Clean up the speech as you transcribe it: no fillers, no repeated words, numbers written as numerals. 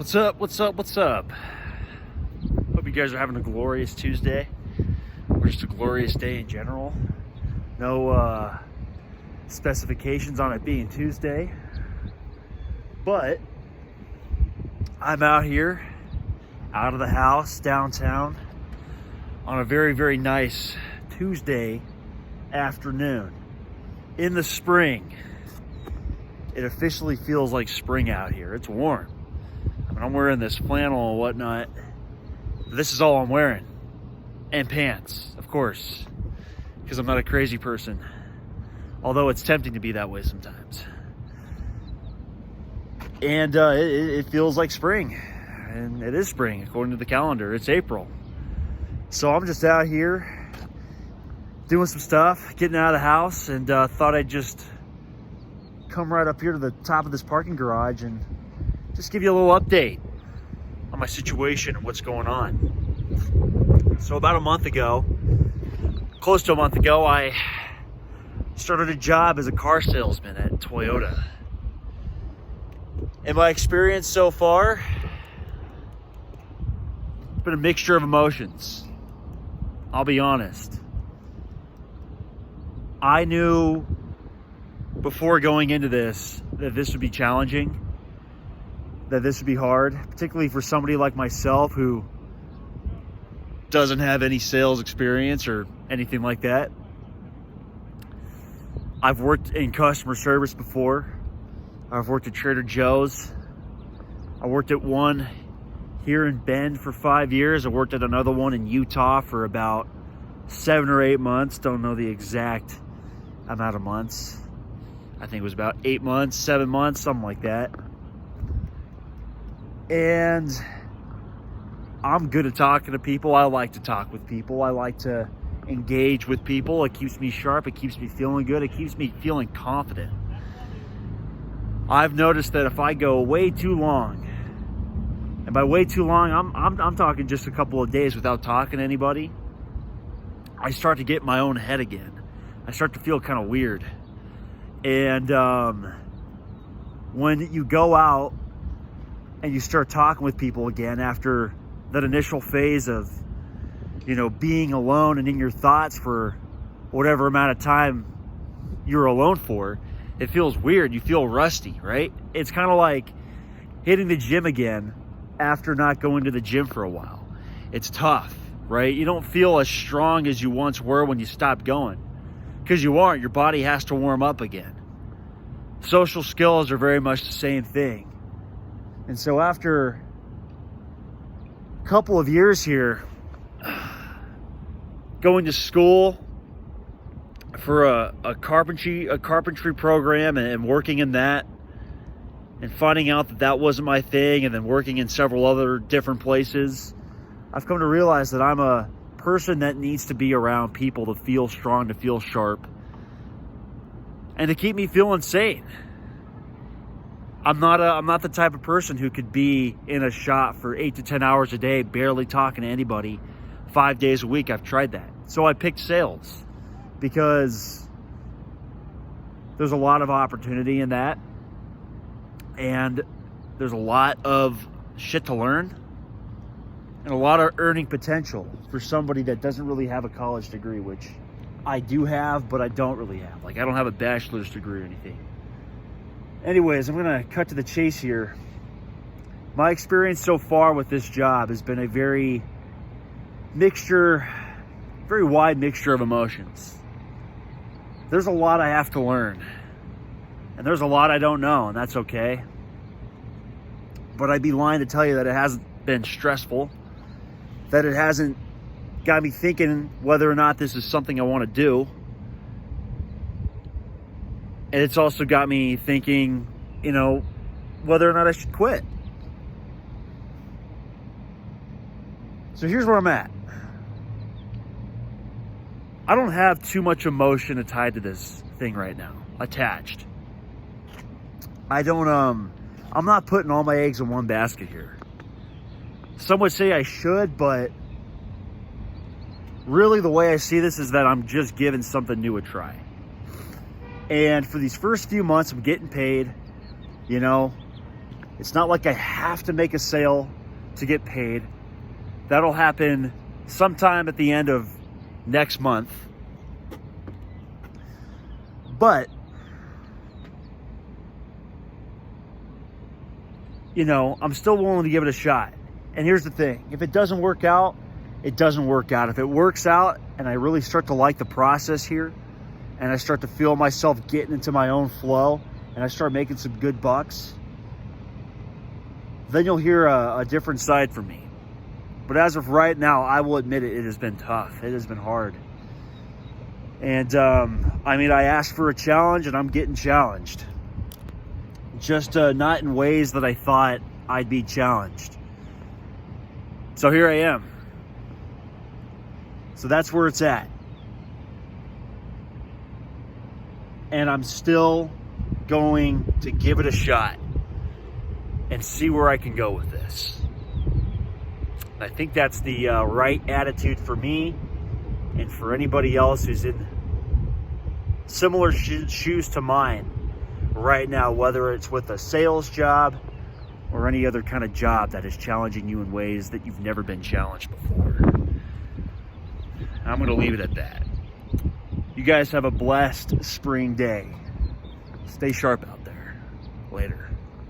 What's up? What's up? What's up? Hope you guys are having a glorious Tuesday, or just a glorious day in general. No specifications on it being Tuesday, but I'm out here, out of the house, downtown, on a very, very nice Tuesday afternoon in the spring. It officially feels like spring out here. It's warm. I mean, I'm wearing this flannel and whatnot. This is all I'm wearing. And pants, of course, because I'm not a crazy person. Although it's tempting to be that way sometimes. And it feels like spring. And it is spring, according to the calendar. It's April. So I'm just out here doing some stuff, getting out of the house, and thought I'd just come right up here to the top of this parking garage and just give you a little update on my situation and what's going on. So about a month ago, close to a month ago, I started a job as a car salesman at Toyota. And my experience so far, it's been a mixture of emotions. I'll be honest. I knew before going into this that this would be challenging, that this would be hard, particularly for somebody like myself who doesn't have any sales experience or anything like that. I've worked in customer service before. I've worked at Trader Joe's. I worked at one here in Bend for 5 years. I worked at another one in Utah for about 7 or 8 months. Don't know the exact amount of months. I think it was about 8 months, 7 months, something like that. And I'm good at talking to people. I like to talk with people. I like to engage with people. It keeps me sharp. It keeps me feeling good. It keeps me feeling confident. I've noticed that if I go way too long, and by way too long, I'm talking just a couple of days without talking to anybody, I start to get in my own head again. I start to feel kind of weird. And when you go out and you start talking with people again after that initial phase of, being alone and in your thoughts for whatever amount of time you're alone for, it feels weird. You feel rusty, right? It's kind of like hitting the gym again after not going to the gym for a while. It's tough, right? You don't feel as strong as you once were when you stopped going. Because you aren't. Your body has to warm up again. Social skills are very much the same thing. And so after a couple of years here, going to school for a carpentry program and working in that, and finding out that that wasn't my thing, and then working in several other different places, I've come to realize that I'm a person that needs to be around people to feel strong, to feel sharp, and to keep me feeling sane. I'm not the type of person who could be in a shop for 8 to 10 hours a day, barely talking to anybody 5 days a week. I've tried that. So I picked sales because there's a lot of opportunity in that, and there's a lot of shit to learn, and a lot of earning potential for somebody that doesn't really have a college degree, which I do have, but I don't really have. Like, I don't have a bachelor's degree or anything. Anyways, I'm gonna cut to the chase here. My experience so far with this job has been a very wide mixture of emotions. There's a lot I have to learn, and there's a lot I don't know, and that's okay. But I'd be lying to tell you that it hasn't been stressful, that it hasn't got me thinking whether or not this is something I want to do. And it's also got me thinking, whether or not I should quit. So here's where I'm at. I don't have too much emotion tied to this thing right now, attached. I'm not putting all my eggs in one basket here. Some would say I should, but really the way I see this is that I'm just giving something new a try. And for these first few months, I'm getting paid. It's not like I have to make a sale to get paid. That'll happen sometime at the end of next month. But, you know, I'm still willing to give it a shot. And here's the thing. If it doesn't work out, it doesn't work out. If it works out and I really start to like the process here and I start to feel myself getting into my own flow and I start making some good bucks, then you'll hear a different side from me. But as of right now, I will admit it has been tough. It has been hard. And I mean, I asked for a challenge and I'm getting challenged. Just not in ways that I thought I'd be challenged. So here I am. So that's where it's at. And I'm still going to give it a shot and see where I can go with this. I think that's the right attitude for me and for anybody else who's in similar shoes to mine right now, whether it's with a sales job or any other kind of job that is challenging you in ways that you've never been challenged before. I'm going to leave it at that. You guys have a blessed spring day. Stay sharp out there. Later.